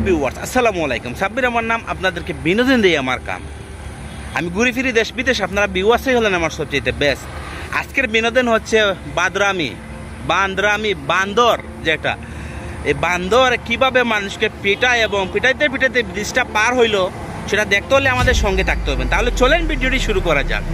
Viewers, আসসালামু আলাইকুম। সাব্বির আমার নাম, আপনাদেরকে বিনোদন দিয়ে আমার কাম। আমি ঘুরে ফিরি দেশ বিদেশ, আপনারা ভিউয়ার্সই হলেন আমার সবচেয়ে বেস্ট। আজকের বিনোদন হচ্ছে বান্দর, যেটা এই বান্দর কিভাবে মানুষকে পিটায় এবং পিটাইতে পিটাইতে ব্রিজটা পার হইলো সেটা দেখতে হলে আমাদের সঙ্গে থাকতে হবে। তাহলে চলেন ভিডিওটি শুরু করা যাক।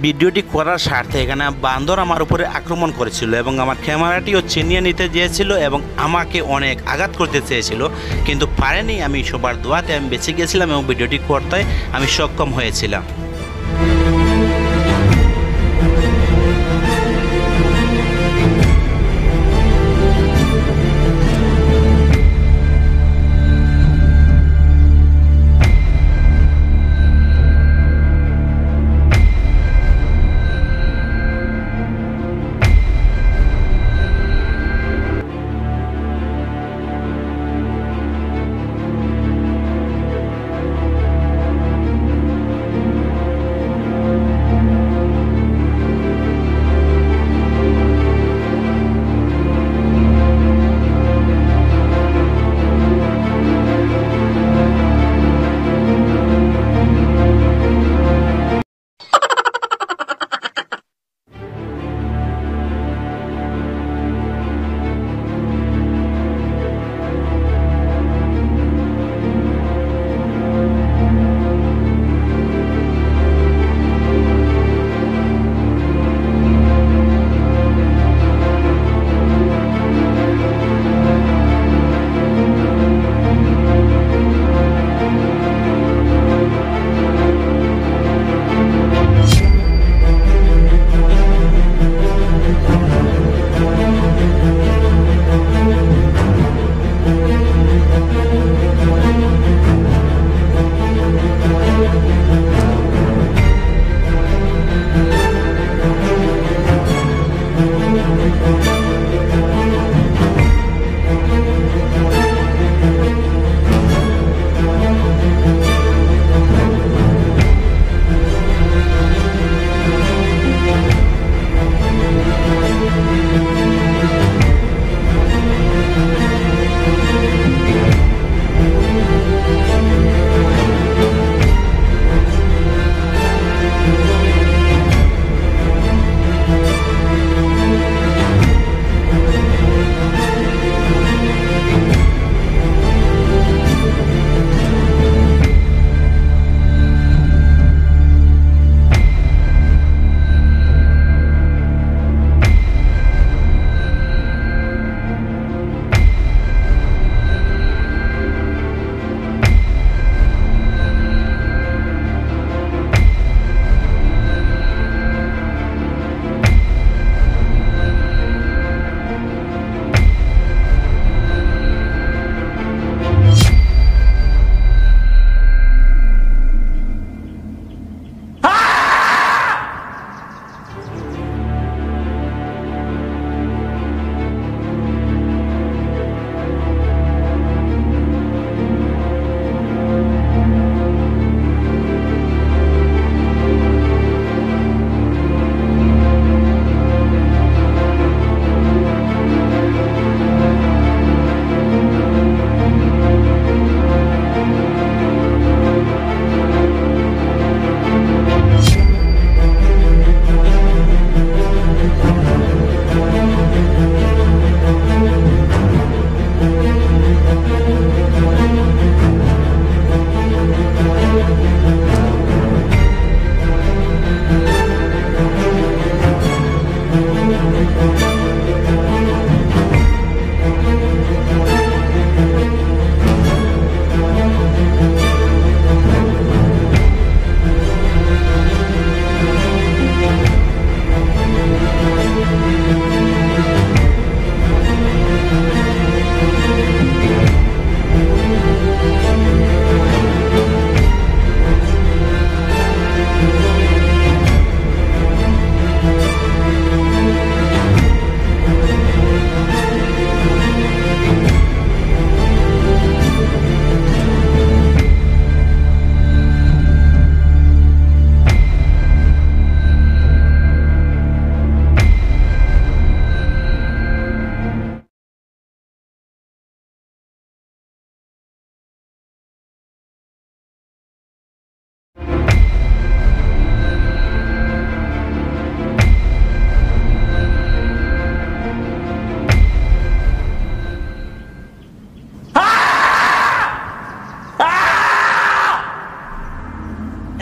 ভিডিওটি করার স্বার্থে এখানে বান্দর আমার উপরে আক্রমণ করেছিল এবং আমার ক্যামেরাটিও ছিনিয়ে নিতে চেয়েছিল এবং আমাকে অনেক আঘাত করতে চেয়েছিল, কিন্তু পারেনি। আমি সবার দোয়াতে আমি বেঁচে গিয়েছিলাম এবং ভিডিওটি করতে আমি সক্ষম হয়েছিলাম।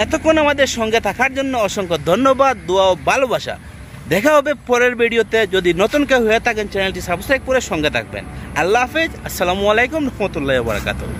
এতক্ষণ আমাদের সঙ্গে থাকার জন্য অসংখ্য ধন্যবাদ, দোয়া ও ভালোবাসা। দেখা হবে পরের ভিডিওতে। যদি নতুন কেউ হয়ে থাকেন চ্যানেলটি সাবস্ক্রাইব করে সঙ্গে থাকবেন। আল্লাহ হাফেজ। আসসালামু আলাইকুম রহমতুল্লাহি ওয়া বারাকাতুহু।